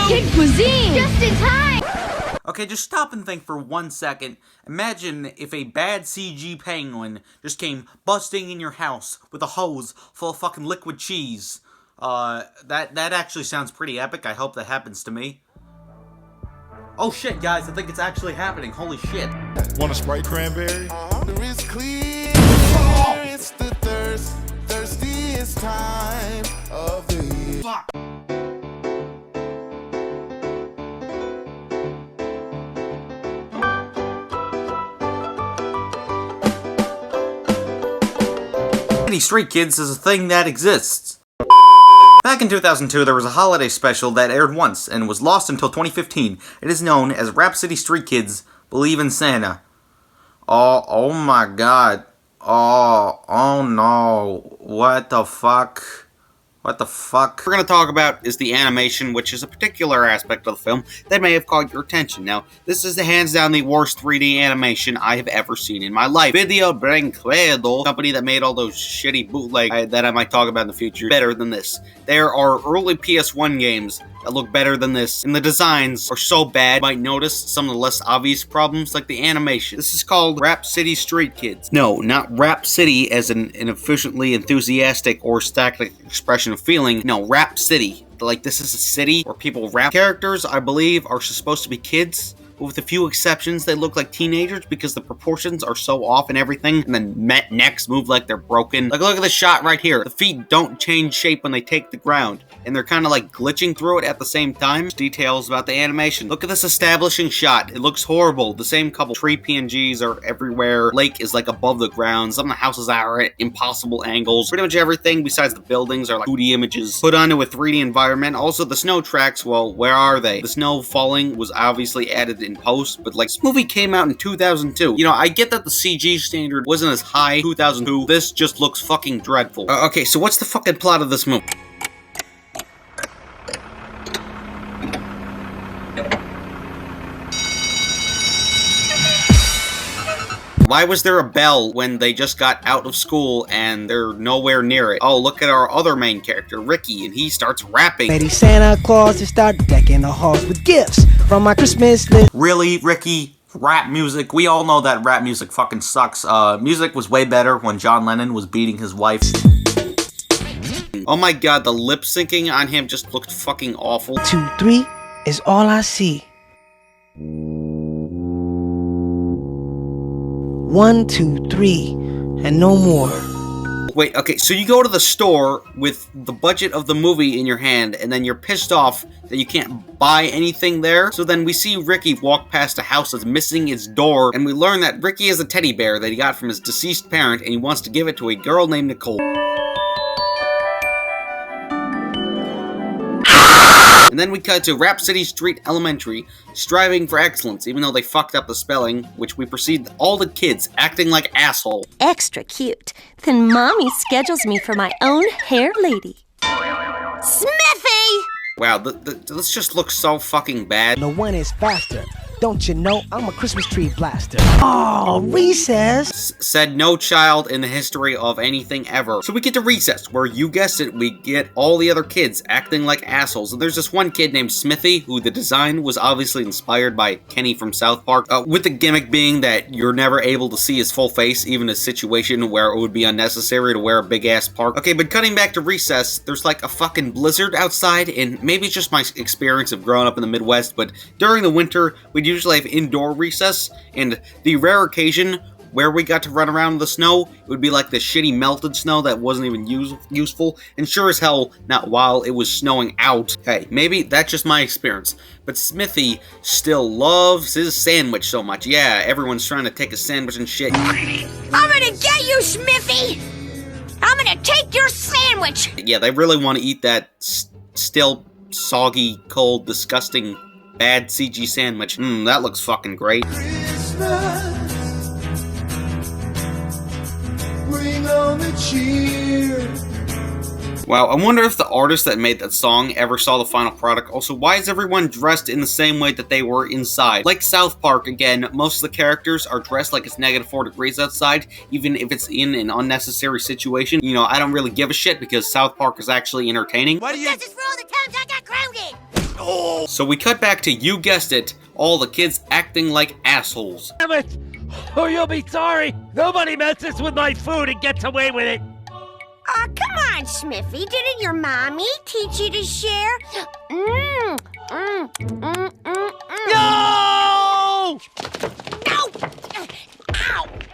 Kid cuisine! Just in time! Okay, just stop and think for 1 second. Imagine if a bad CG penguin just came busting in your house with a hose full of fucking liquid cheese. That actually sounds pretty epic. I hope that happens to me. Oh shit, guys, I think it's actually happening. Holy shit. Want a Sprite cranberry? The risk clear. It's the thirstiest time of the year. Fuck. Street Kids is a thing that exists. Back in 2002, there was a holiday special that aired once and was lost until 2015. It is known as Rapsitte Street Kids Believe in Santa. Oh my god. Oh no. What the fuck? What the fuck? What we're going to talk about is the animation, which is a particular aspect of the film that may have caught your attention. Now, this is the hands down the worst 3D animation I have ever seen in my life. Video Branquedo, company that made all those shitty bootleg that I might talk about in the future, better than this. There are early PS1 games that look better than this, and the designs are so bad, you might notice some of the less obvious problems, like the animation. This is called Rapsitte Street Kids. No, not Rap City as an efficiently enthusiastic or static expression of feeling. No, Rap City. Like, this is a city where people rap. Characters, I believe, are supposed to be kids, but with a few exceptions, they look like teenagers because the proportions are so off and everything, and then necks move like they're broken. Like, look at the shot right here. The feet don't change shape when they take the ground, and they're kind of like glitching through it at the same time. Details about the animation. Look at this establishing shot. It looks horrible. The same couple tree PNGs are everywhere. Lake is like above the ground. Some of the houses are at impossible angles. Pretty much everything besides the buildings are like 2D images put onto a 3D environment. Also, the snow tracks, well, where are they? The snow falling was obviously added in post, but like, this movie came out in 2002. You know, I get that the CG standard wasn't as high in 2002. This just looks fucking dreadful. Okay, so what's the fucking plot of this movie? Why was there a bell when they just got out of school and they're nowhere near it? Oh, look at our other main character, Ricky, and he starts rapping. Lady Santa Claus to start decking the halls with gifts from my Christmas list. Really, Ricky? Rap music? We all know that rap music fucking sucks. Music was way better when John Lennon was beating his wife. Oh my god, the lip syncing on him just looked fucking awful. 2, 3 is all I see. 1, 2, 3, and no more. Wait, okay, so you go to the store with the budget of the movie in your hand, and then you're pissed off that you can't buy anything there. So then we see Ricky walk past a house that's missing its door, and we learn that Ricky is a teddy bear that he got from his deceased parent, and he wants to give it to a girl named Nicole. And then we cut to Rapsitte Street Elementary, striving for excellence, even though they fucked up the spelling, which we proceed all the kids acting like assholes. Extra cute. Then Mommy schedules me for my own hair lady. Smithy! Wow, this just looks so fucking bad. No one is faster. Don't you know I'm a Christmas tree blaster? Oh, recess! Said no child in the history of anything ever. So we get to recess, where you guessed it, we get all the other kids acting like assholes. And there's this one kid named Smithy, who the design was obviously inspired by Kenny from South Park, with the gimmick being that you're never able to see his full face, even in a situation where it would be unnecessary to wear a big-ass park. Okay, but cutting back to recess, there's like a fucking blizzard outside, and maybe it's just my experience of growing up in the Midwest, but during the winter, we'd usually have indoor recess, and the rare occasion where we got to run around in the snow, it would be like the shitty melted snow that wasn't even useful, and sure as hell, not while it was snowing out. Hey, maybe that's just my experience, but Smithy still loves his sandwich so much. Yeah, everyone's trying to take a sandwich and shit. I'm gonna get you, Smithy! I'm gonna take your sandwich! Yeah, they really want to eat that still soggy, cold, disgusting, bad CG sandwich. That looks fucking great. Christmas, bring on the cheer. Wow, I wonder if the artist that made that song ever saw the final product. Also, why is everyone dressed in the same way that they were inside? Like South Park, again, most of the characters are dressed like it's -4 degrees outside, even if it's in an unnecessary situation. You know, I don't really give a shit because South Park is actually entertaining. This is for all the times I got grounded! So we cut back to, you guessed it, all the kids acting like assholes. Damn it! Oh, you'll be sorry. Nobody messes with my food and gets away with it. Aw, come on, Smithy. Didn't your mommy teach you to share? No! No! Ow!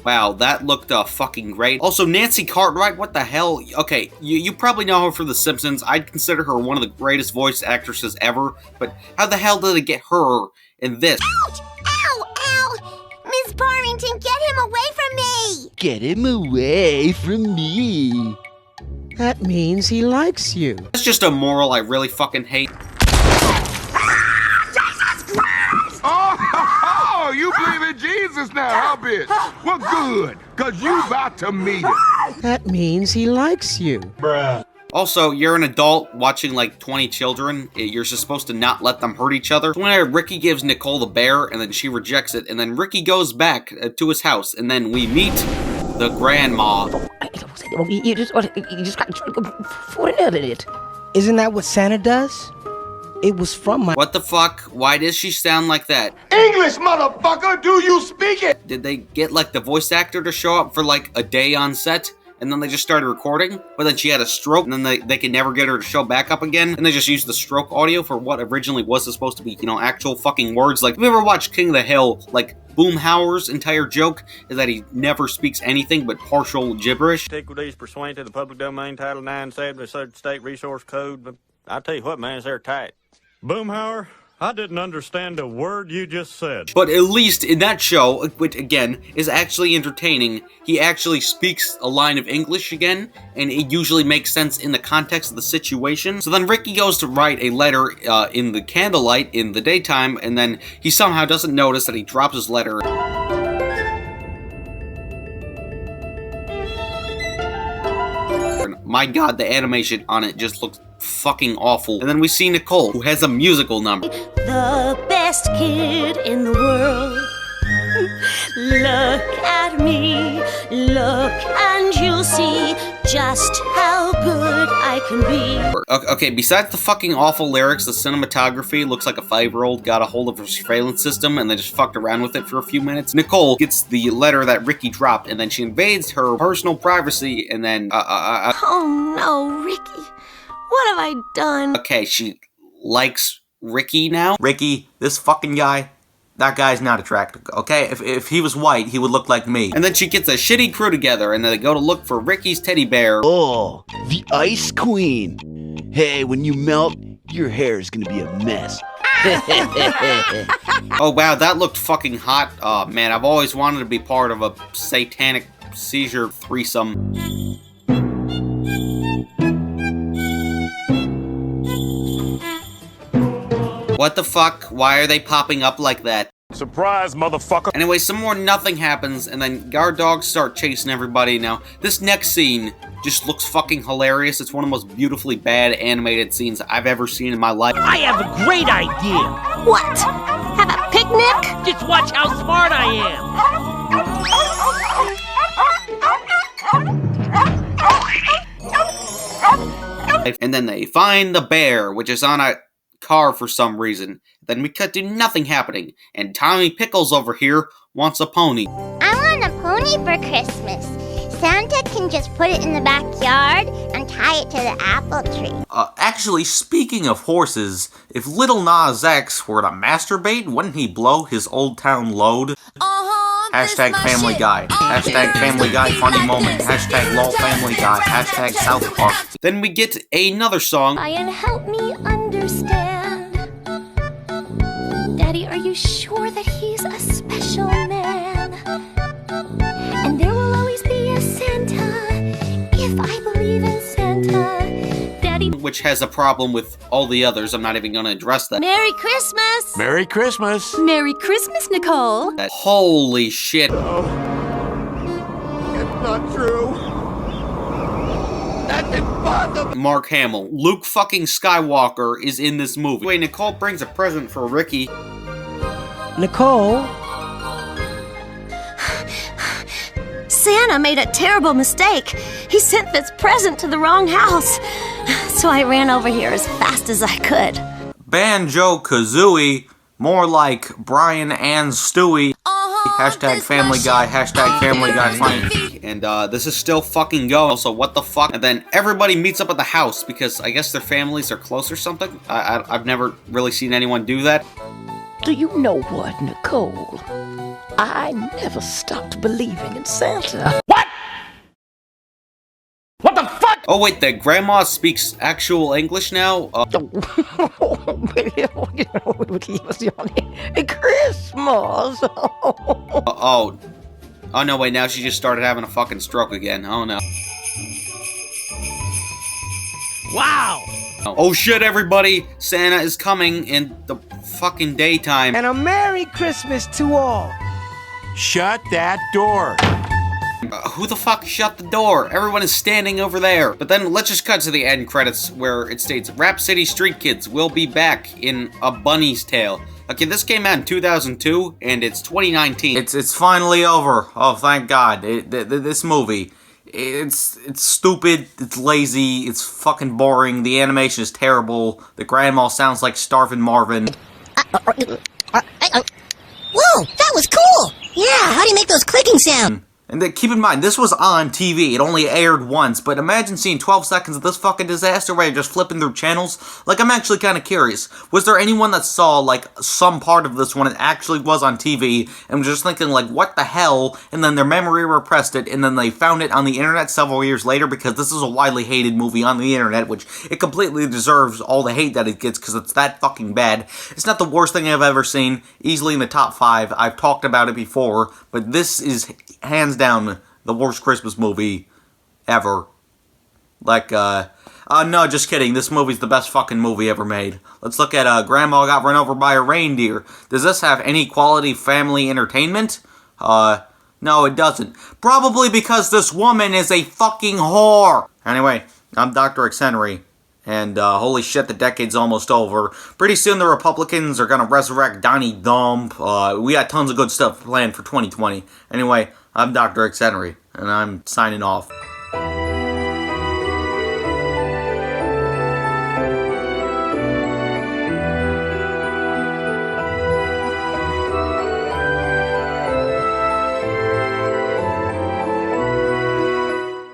Wow, that looked fucking great. Also, Nancy Cartwright, what the hell? Okay, you probably know her from The Simpsons. I'd consider her one of the greatest voice actresses ever, but how the hell did they get her in this? Ouch! Ow! Ow! Miss Parrington, get him away from me! Get him away from me. That means he likes you. That's just a moral I really fucking hate. Oh, you believe in Jesus now, huh, bitch? Well, good, because you about to meet him. That means he likes you. Also, you're an adult watching like 20 children. You're supposed to not let them hurt each other. So when Ricky gives Nicole the bear, and then she rejects it, and then Ricky goes back to his house, and then we meet the grandma. You just got it. Isn't that what Santa does? It was from my... What the fuck? Why does she sound like that? English, motherfucker, do you speak it? Did they get like the voice actor to show up for like a day on set? And then they just started recording, but then she had a stroke, and then they could never get her to show back up again, and they just used the stroke audio for what originally was supposed to be, you know, actual fucking words. Like, have you ever watched King of the Hill? Like, Boomhauer's entire joke is that he never speaks anything but partial gibberish. Antiquities pursuant to the public domain, Title 970, State Resource Code, but I tell you what, man, they're tight. Boomhauer, I didn't understand a word you just said. But at least in that show, which again is actually entertaining, he actually speaks a line of English again, and it usually makes sense in the context of the situation. So then Ricky goes to write a letter in the candlelight in the daytime, and then he somehow doesn't notice that he drops his letter. My god, the animation on it just looks fucking awful. And then we see Nicole, who has a musical number. The best kid in the world. Look at me, look and you'll see just how good I can be. Okay, besides the fucking awful lyrics, the cinematography looks like a 5-year-old got a hold of a surveillance system and then just fucked around with it for a few minutes. Nicole gets the letter that Ricky dropped, and then she invades her personal privacy, and then, Oh no, Ricky. What have I done? Okay, she likes Ricky now. Ricky, this fucking guy, that guy's not attractive, okay? If he was white, he would look like me. And then she gets a shitty crew together, and then they go to look for Ricky's teddy bear. Oh, the Ice Queen. Hey, when you melt, your hair is gonna be a mess. Oh wow, that looked fucking hot. Oh man, I've always wanted to be part of a satanic seizure threesome. What the fuck? Why are they popping up like that? Surprise, motherfucker. Anyway, some more nothing happens, and then guard dogs start chasing everybody. Now, this next scene just looks fucking hilarious. It's one of the most beautifully bad animated scenes I've ever seen in my life. I have a great idea. What? Have a picnic? Just watch how smart I am. And then they find the bear, which is on a car for some reason. Then we cut to nothing happening, and Tommy Pickles over here wants a pony. I want a pony for Christmas. Santa can just put it in the backyard and tie it to the apple tree. Actually, speaking of horses, if Little Nas X were to masturbate, wouldn't he blow his Old Town load? Hashtag Family Guy. Hashtag Family Guy funny moment. Hashtag lol Family Guy. Hashtag South Park. Then we get another song. Try and help me understand. Daddy, are you sure that he's a special man? And there will always be a Santa if I believe in Santa. Daddy, which has a problem with all the others. I'm not even going to address that. Merry Christmas! Merry Christmas. Merry Christmas, Nicole! Holy shit. It's not true. That's impossible. Mark Hamill. Luke fucking Skywalker is in this movie. Wait, Nicole brings a present for Ricky. Nicole? Santa made a terrible mistake. He sent this present to the wrong house. So I ran over here as fast as I could. Banjo-Kazooie, more like Brian and Stewie. Hashtag Family Guy, hashtag Family Guy funny. And this is still fucking go, so what the fuck? And then everybody meets up at the house because I guess their families are close or something. I've never really seen anyone do that. Do you know what, Nicole? I never stopped believing in Santa. What? What the fuck? Oh wait, the grandma speaks actual English now? Christmas! Oh no, wait, now she just started having a fucking stroke again. Oh no. Wow! Oh shit, everybody! Santa is coming in the fucking daytime. And a Merry Christmas to all. Shut that door. Who the fuck shut the door? Everyone is standing over there. But then let's just cut to the end credits where it states, Rapsitte Street Kids will be back in A Bunny's Tale. Okay, this came out in 2002, and it's 2019. It's finally over. Oh, thank God. This movie, it's stupid, it's lazy, it's fucking boring, the animation is terrible, the grandma sounds like Starvin' Marvin. Whoa, that was cool! Yeah, how do you make those clicking sounds? And then, keep in mind, this was on TV. It only aired once, but imagine seeing 12 seconds of this fucking disaster where you're just flipping through channels. Like, I'm actually kind of curious. Was there anyone that saw, like, some part of this when it actually was on TV, and was just thinking, like, what the hell? And then their memory repressed it, and then they found it on the internet several years later, because this is a widely hated movie on the internet, which it completely deserves all the hate that it gets, because it's that fucking bad. It's not the worst thing I've ever seen. Easily in the top 5. I've talked about it before, but this is hands down the worst Christmas movie ever. Like, no, just kidding. This movie's the best fucking movie ever made. Let's look at, Grandma Got Run Over by a Reindeer. Does this have any quality family entertainment? No, it doesn't. Probably because this woman is a fucking whore. Anyway, I'm Dr. X Henry. And, holy shit, the decade's almost over. Pretty soon the Republicans are gonna resurrect Donnie Dump. We got tons of good stuff planned for 2020. Anyway, I'm Dr. X Henry, and I'm signing off.